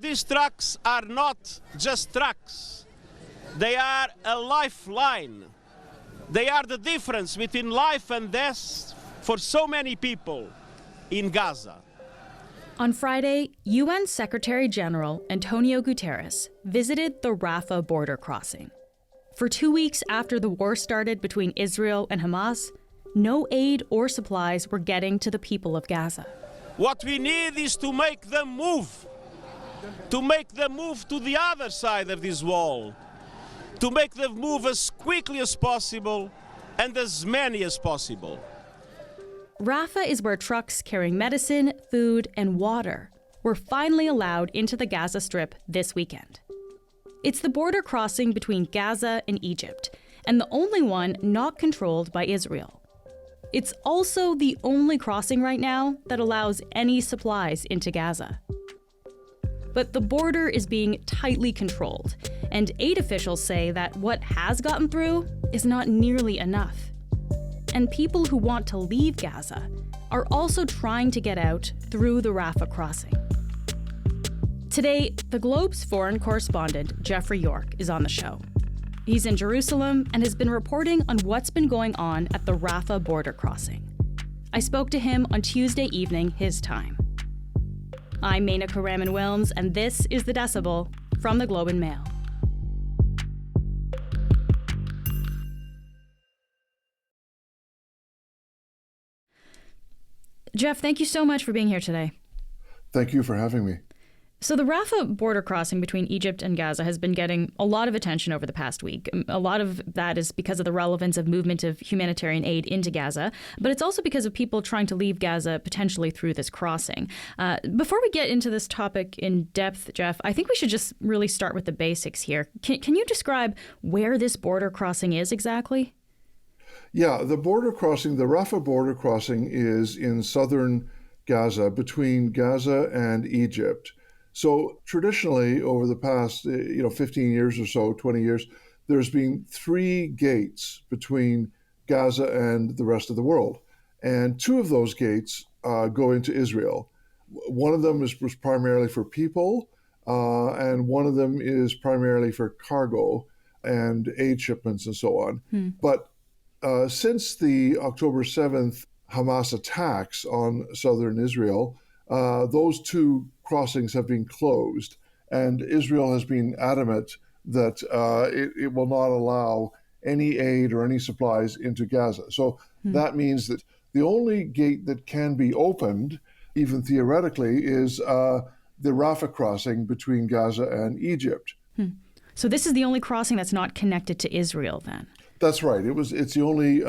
These trucks are not just trucks. They are a lifeline. They are the difference between life and death for so many people in Gaza. On Friday, UN Secretary General Antonio Guterres visited the Rafah border crossing. For 2 weeks after the war started between Israel and Hamas, no aid or supplies were getting to the people of Gaza. What we need is to make them move to the other side of this wall, to make them move as quickly as possible and as many as possible. Rafah is where trucks carrying medicine, food, and water were finally allowed into the Gaza Strip this weekend. It's the border crossing between Gaza and Egypt, and the only one not controlled by Israel. It's also the only crossing right now that allows any supplies into Gaza. But the border is being tightly controlled, and aid officials say that what has gotten through is not nearly enough. And people who want to leave Gaza are also trying to get out through the Rafah crossing. Today, the Globe's foreign correspondent, Geoffrey York, is on the show. He's in Jerusalem and has been reporting on what's been going on at the Rafah border crossing. I spoke to him on Tuesday evening, his time. I'm Menaka Raman-Wilms, and this is The Decibel from the Globe and Mail. Jeff, thank you so much for being here today. Thank you for having me. So the Rafah border crossing between Egypt and Gaza has been getting a lot of attention over the past week. A lot of that is because of the relevance of movement of humanitarian aid into Gaza, but it's also because of people trying to leave Gaza potentially through this crossing. Before we get into this topic in depth, Jeff, I think we should just really start with the basics here. Can you describe where this border crossing is exactly? Yeah, the Rafah border crossing is in southern Gaza, between Gaza and Egypt. So traditionally, over the past 15 years or so, 20 years, there's been 3 gates between Gaza and the rest of the world. And 2 of those gates go into Israel. One of them was primarily for people, and one of them is primarily for cargo and aid shipments and so on. But since the October 7th Hamas attacks on southern Israel, those 2 crossings have been closed, and Israel has been adamant that it will not allow any aid or any supplies into Gaza. So that means that the only gate that can be opened, even theoretically, is the Rafah crossing between Gaza and Egypt. So this is the only crossing that's not connected to Israel then? That's right. It's the only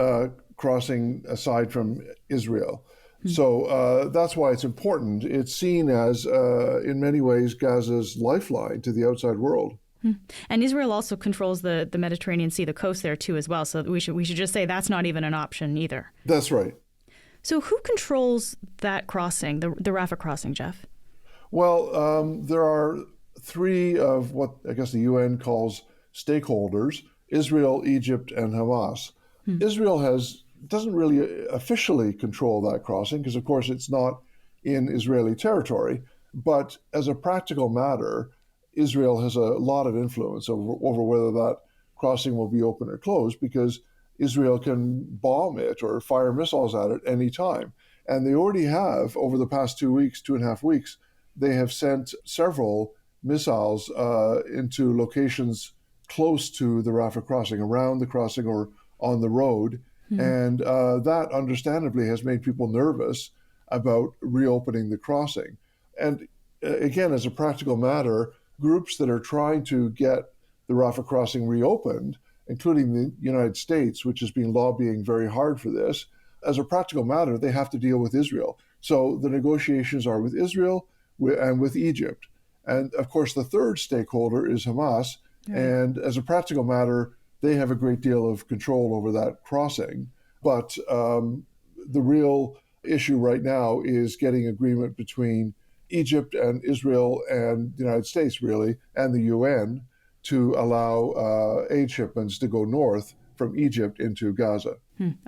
crossing aside from Israel. So that's why it's important. It's seen as, in many ways, Gaza's lifeline to the outside world. And Israel also controls the Mediterranean Sea, the coast there too, as well. So we should just say that's not even an option either. That's right. So who controls that crossing, the Rafah crossing, Jeff? Well, there are 3 of what I guess the UN calls stakeholders: Israel, Egypt, and Hamas. Israel doesn't really officially control that crossing because, of course, it's not in Israeli territory. But as a practical matter, Israel has a lot of influence over whether that crossing will be open or closed, because Israel can bomb it or fire missiles at it any time. And they already have, over the past 2.5 weeks, they have sent several missiles into locations close to the Rafah crossing, around the crossing or on the road. And that understandably has made people nervous about reopening the crossing. And again, as a practical matter, groups that are trying to get the Rafah crossing reopened, including the United States, which has been lobbying very hard for this, as a practical matter, they have to deal with Israel. So the negotiations are with Israel and with Egypt. And of course, the third stakeholder is Hamas. Right. And as a practical matter, they have a great deal of control over that crossing. But the real issue right now is getting agreement between Egypt and Israel and the United States, really, and the UN to allow aid shipments to go north from Egypt into Gaza.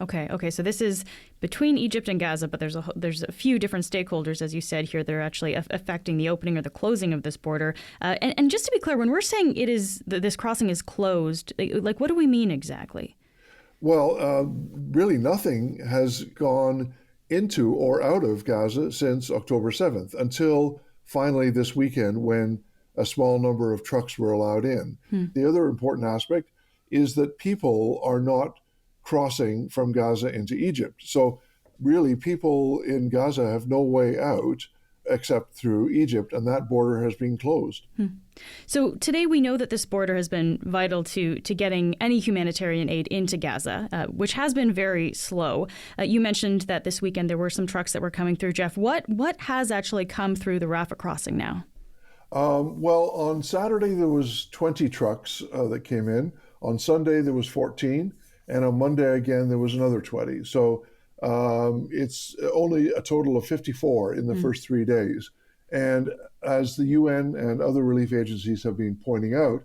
Okay. So this is between Egypt and Gaza, but there's a few different stakeholders, as you said here, that are actually affecting the opening or the closing of this border. And just to be clear, when we're saying this crossing is closed, like what do we mean exactly? Well, really nothing has gone into or out of Gaza since October 7th, until finally this weekend when a small number of trucks were allowed in. The other important aspect is that people are not crossing from Gaza into Egypt. So really, people in Gaza have no way out except through Egypt, and that border has been closed. So today we know that this border has been vital to getting any humanitarian aid into Gaza, which has been very slow. You mentioned that this weekend there were some trucks that were coming through. Jeff, what has actually come through the Rafah crossing now? Well, on Saturday there was 20 trucks that came in. On Sunday there was 14, and on Monday again there was another 20. So it's only a total of 54 in the first 3 days. And as the UN and other relief agencies have been pointing out,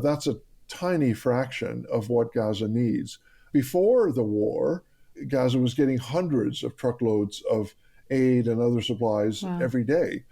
that's a tiny fraction of what Gaza needs. Before the war, Gaza was getting hundreds of truckloads of aid and other supplies every day.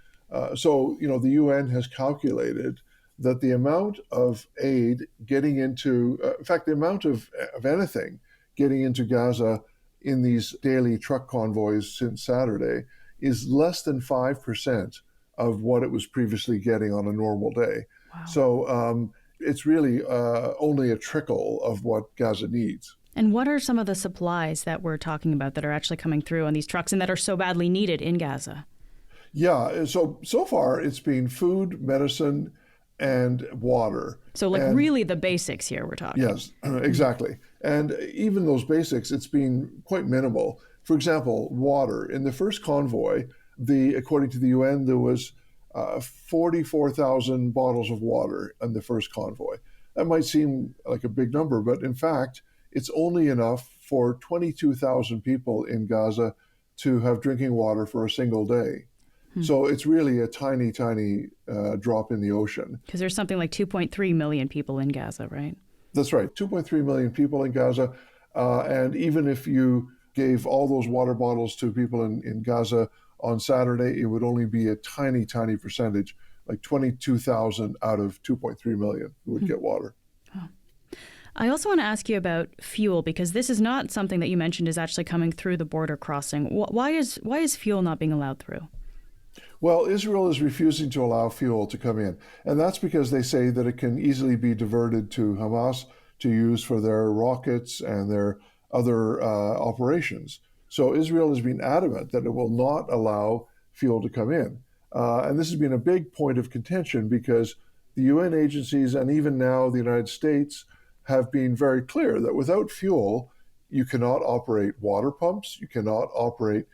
So, the UN has calculated that the amount of aid getting into, in fact, the amount of anything getting into Gaza in these daily truck convoys since Saturday is less than 5% of what it was previously getting on a normal day. Wow. So it's really only a trickle of what Gaza needs. And what are some of the supplies that we're talking about that are actually coming through on these trucks and that are so badly needed in Gaza? Yeah, so far it's been food, medicine, and water. So really the basics here we're talking. Yes, exactly. And even those basics, it's been quite minimal. For example, water. In the first convoy, according to the UN, there was 44,000 bottles of water in the first convoy. That might seem like a big number, but in fact, it's only enough for 22,000 people in Gaza to have drinking water for a single day. So it's really a tiny, tiny drop in the ocean. Because there's something like 2.3 million people in Gaza, right? That's right, 2.3 million people in Gaza. And even if you gave all those water bottles to people in Gaza on Saturday, it would only be a tiny, tiny percentage, like 22,000 out of 2.3 million who would get water. Oh. I also want to ask you about fuel, because this is not something that you mentioned is actually coming through the border crossing. Why is fuel not being allowed through? Well, Israel is refusing to allow fuel to come in, and that's because they say that it can easily be diverted to Hamas to use for their rockets and their other operations. So Israel has been adamant that it will not allow fuel to come in. And this has been a big point of contention because the UN agencies and even now the United States have been very clear that without fuel, you cannot operate water pumps, you cannot operate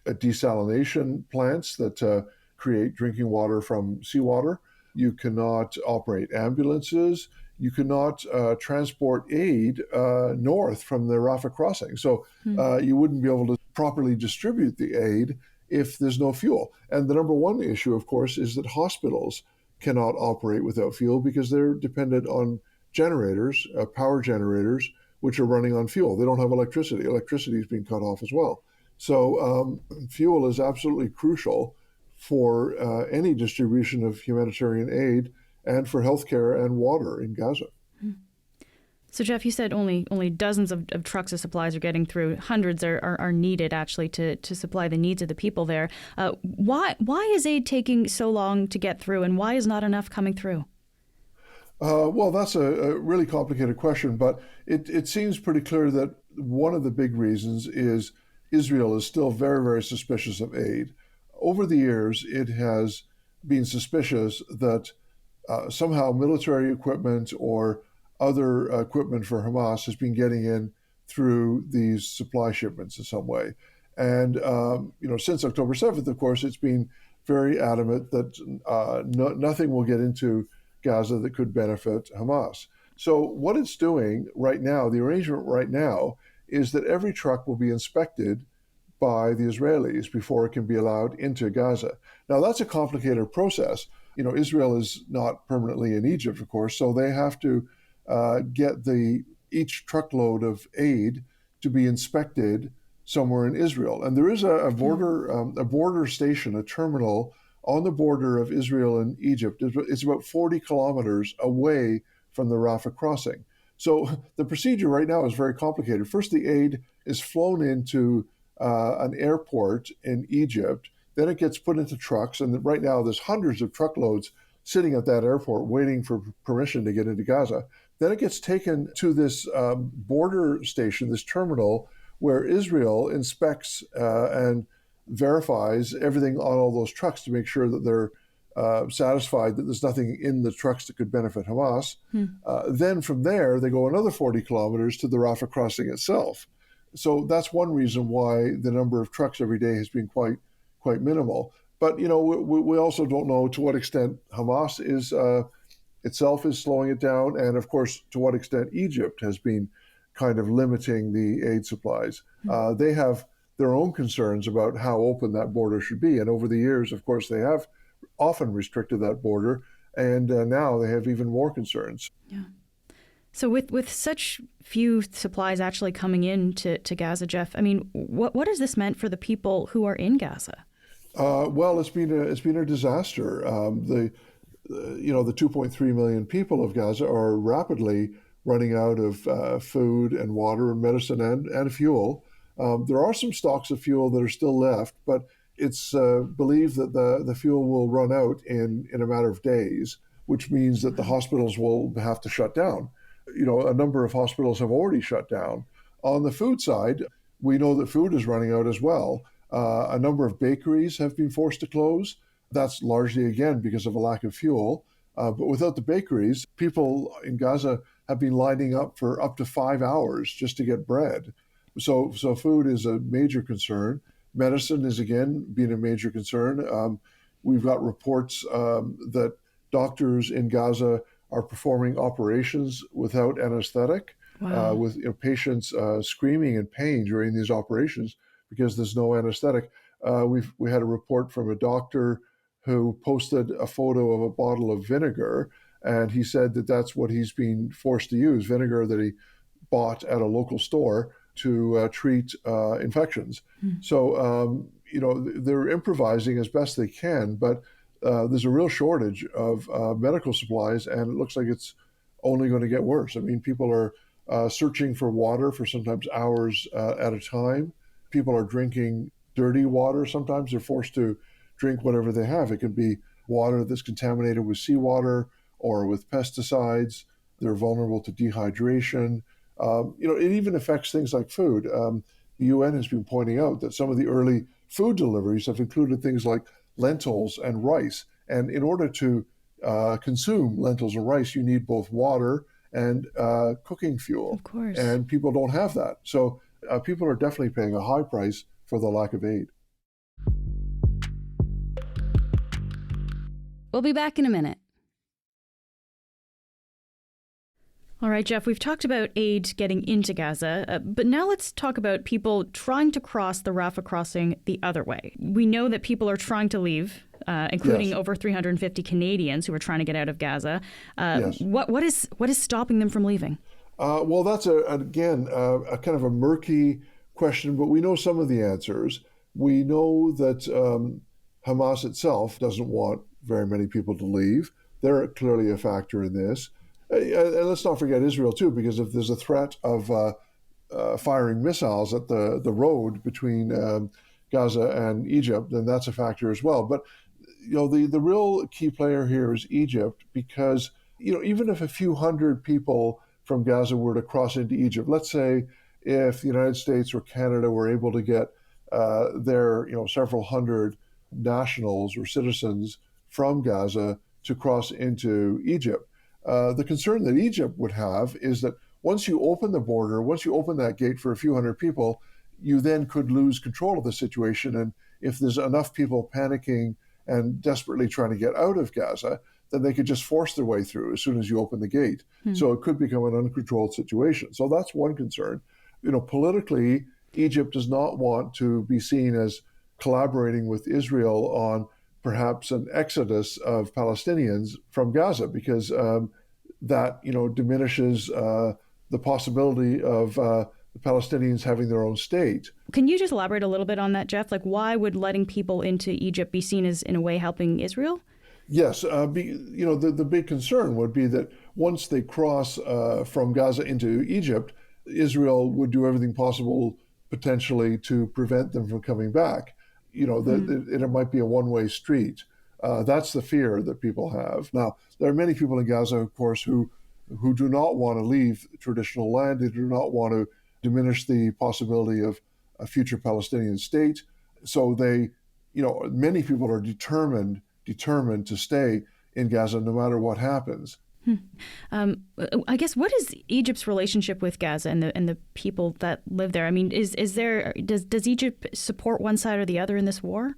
desalination plants that create drinking water from seawater. You cannot operate ambulances. You cannot transport aid north from the Rafah crossing. So you wouldn't be able to properly distribute the aid if there's no fuel. And the number one issue, of course, is that hospitals cannot operate without fuel because they're dependent on generators, power generators, which are running on fuel. They don't have electricity. Electricity is being cut off as well. So fuel is absolutely crucial for any distribution of humanitarian aid and for healthcare and water in Gaza. So, Jeff, you said only dozens of trucks of supplies are getting through. Hundreds are needed, actually, to supply the needs of the people there. Why is aid taking so long to get through, and why is not enough coming through? Well, that's a really complicated question, but it seems pretty clear that one of the big reasons is Israel is still very, very suspicious of aid. Over the years, it has been suspicious that somehow military equipment or other equipment for Hamas has been getting in through these supply shipments in some way. And, since October 7th, of course, it's been very adamant that nothing will get into Gaza that could benefit Hamas. So what it's doing right now, the arrangement right now, is that every truck will be inspected by the Israelis before it can be allowed into Gaza. Now, that's a complicated process. Israel is not permanently in Egypt, of course, so they have to get each truckload of aid to be inspected somewhere in Israel. And there is a border station, a terminal on the border of Israel and Egypt. It's about 40 kilometers away from the Rafah crossing. So the procedure right now is very complicated. First, the aid is flown into an airport in Egypt. Then it gets put into trucks. And right now there's hundreds of truckloads sitting at that airport waiting for permission to get into Gaza. Then it gets taken to this border station, this terminal, where Israel inspects and verifies everything on all those trucks to make sure that they're satisfied that there's nothing in the trucks that could benefit Hamas. Then from there, they go another 40 kilometers to the Rafah crossing itself. So that's one reason why the number of trucks every day has been quite minimal. But we also don't know to what extent Hamas is itself is slowing it down, and of course to what extent Egypt has been kind of limiting the aid supplies. They have their own concerns about how open that border should be, and over the years, of course, they have often restricted that border, and now they have even more concerns. Yeah. So with such few supplies actually coming in to Gaza, Jeff, I mean, what has this meant for the people who are in Gaza? Well, it's been a disaster. The 2.3 million people of Gaza are rapidly running out of food and water and medicine and fuel. There are some stocks of fuel that are still left, but it's believed that the fuel will run out in a matter of days, which means that the hospitals will have to shut down. A number of hospitals have already shut down. On the food side, we know that food is running out as well. A number of bakeries have been forced to close. That's largely, again, because of a lack of fuel. But without the bakeries, people in Gaza have been lining up for up to 5 hours just to get bread. So food is a major concern. Medicine is, again, being a major concern. We've got reports that doctors in Gaza are performing operations without anesthetic, with patients screaming in pain during these operations because there's no anesthetic. We had a report from a doctor who posted a photo of a bottle of vinegar, and he said that that's what he's been forced to use, vinegar that he bought at a local store to treat infections. So, they're improvising as best they can, but there's a real shortage of medical supplies, and it looks like it's only going to get worse. I mean, people are searching for water for sometimes hours at a time. People are drinking dirty water. Sometimes they're forced to drink whatever they have. It could be water that's contaminated with seawater or with pesticides. They're vulnerable to dehydration. It even affects things like food. The UN has been pointing out that some of the early food deliveries have included things like lentils and rice. And in order to consume lentils and rice, you need both water and cooking fuel. Of course. And people don't have that. So people are definitely paying a high price for the lack of aid. We'll be back in a minute. All right, Jeff, we've talked about aid getting into Gaza, but now let's talk about people trying to cross the Rafah crossing the other way. We know that people are trying to leave, including over 350 Canadians who are trying to get out of Gaza. Yes. What is stopping them from leaving? Well, that's, a kind of a murky question, but we know some of the answers. We know that Hamas itself doesn't want very many people to leave. They're clearly a factor in this. And let's not forget Israel, too, because if there's a threat of firing missiles at the road between Gaza and Egypt, then that's a factor as well. But, the real key player here is Egypt, because, even if a few hundred people from Gaza were to cross into Egypt, let's say if the United States or Canada were able to get their, several hundred nationals or citizens from Gaza to cross into Egypt, the concern that Egypt would have is that once you open the border, once you open that gate for a few hundred people, you then could lose control of the situation. And if there's enough people panicking and desperately trying to get out of Gaza, then they could just force their way through as soon as you open the gate. So it could become an uncontrolled situation. So that's one concern. Politically, Egypt does not want to be seen as collaborating with Israel on perhaps an exodus of Palestinians from Gaza, because that diminishes the possibility of the Palestinians having their own state. Can you just elaborate a little bit on that, Jeff? Like, why would letting people into Egypt be seen as, in a way, helping Israel? Yes, the big concern would be that once they cross from Gaza into Egypt, Israel would do everything possible potentially to prevent them from coming back. It might be a one-way street. That's the fear that people have. Now, there are many people in Gaza, of course, who do not want to leave traditional land. They do not want to diminish the possibility of a future Palestinian state. So many people are determined to stay in Gaza no matter what happens. I guess, what is Egypt's relationship with Gaza and the people that live there? I mean, does Egypt support one side or the other in this war?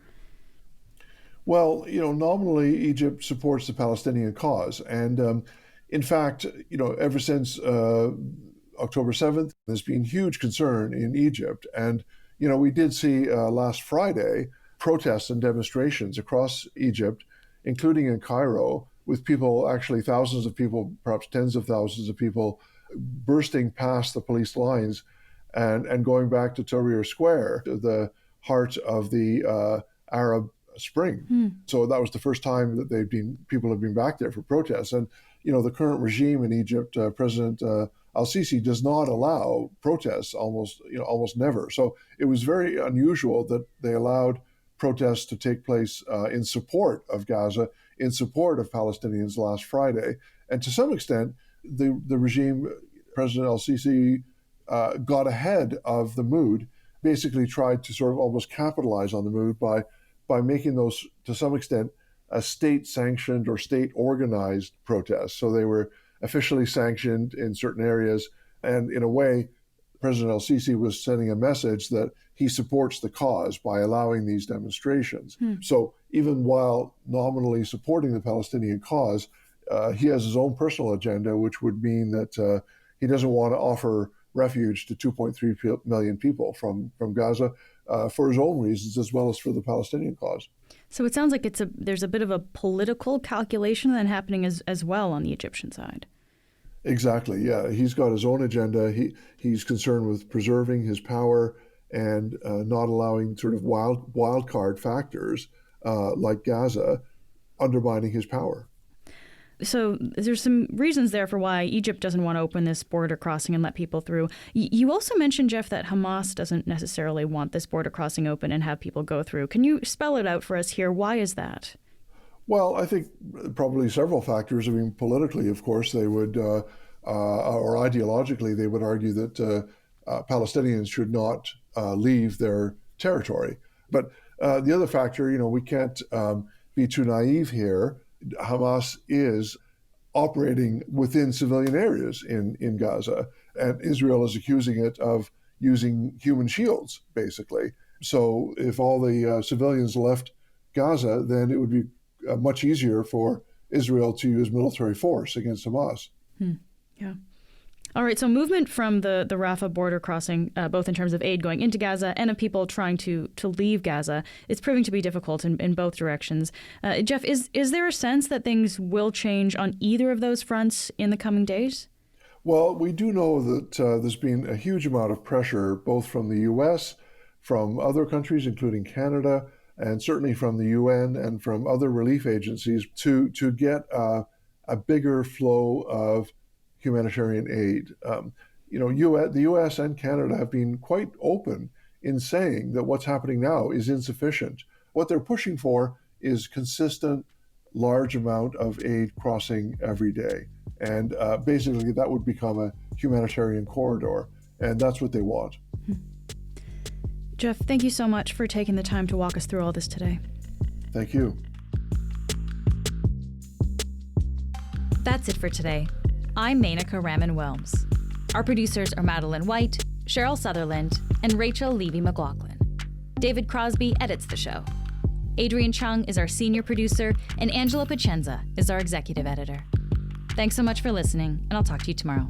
Well, nominally Egypt supports the Palestinian cause, and in fact, ever since October 7th, there's been huge concern in Egypt, and we did see last Friday protests and demonstrations across Egypt, including in Cairo, with people, actually thousands of people, perhaps tens of thousands of people, bursting past the police lines and going back to Tahrir Square, the heart of the Arab Spring. So that was the first time that people have been back there for protests. And the current regime in Egypt, President al-Sisi, does not allow protests almost never. So it was very unusual that they allowed protests to take place in support of Gaza, in support of Palestinians last Friday. And to some extent, the regime, President al-Sisi, got ahead of the mood, basically tried to sort of almost capitalize on the mood by making those, to some extent, a state-sanctioned or state-organized protests. So they were officially sanctioned in certain areas. And in a way, President al-Sisi was sending a message that he supports the cause by allowing these demonstrations. So even while nominally supporting the Palestinian cause, he has his own personal agenda, which would mean that he doesn't want to offer refuge to 2.3 million people from Gaza for his own reasons, as well as for the Palestinian cause. So it sounds like there's a bit of a political calculation then happening as well on the Egyptian side. Exactly, yeah. He's got his own agenda. He's concerned with preserving his power and not allowing sort of wild card factors like Gaza undermining his power. So there's some reasons there for why Egypt doesn't want to open this border crossing and let people through. You also mentioned, Jeff, that Hamas doesn't necessarily want this border crossing open and have people go through. Can you spell it out for us here? Why is that? Well, I think probably several factors. I mean, politically, of course, they would, or ideologically, they would argue that Palestinians should not leave their territory. But the other factor, we can't be too naive here. Hamas is operating within civilian areas in Gaza, and Israel is accusing it of using human shields, basically. So if all the civilians left Gaza, then it would be much easier for Israel to use military force against Hamas. Yeah. All right, so movement from the Rafah border crossing, both in terms of aid going into Gaza and of people trying to leave Gaza, is proving to be difficult in both directions. Jeff, is there a sense that things will change on either of those fronts in the coming days? Well, we do know that there's been a huge amount of pressure, both from the U.S., from other countries, including Canada, and certainly from the UN and from other relief agencies to get a bigger flow of humanitarian aid. The U.S. and Canada have been quite open in saying that what's happening now is insufficient. What they're pushing for is consistent, large amount of aid crossing every day. And basically that would become a humanitarian corridor. And that's what they want. Jeff, thank you so much for taking the time to walk us through all this today. Thank you. That's it for today. I'm Menaka Raman-Wilms. Our producers are Madeline White, Cheryl Sutherland, and Rachel Levy-McLaughlin. David Crosby edits the show. Adrian Chung is our senior producer, and Angela Pacenza is our executive editor. Thanks so much for listening, and I'll talk to you tomorrow.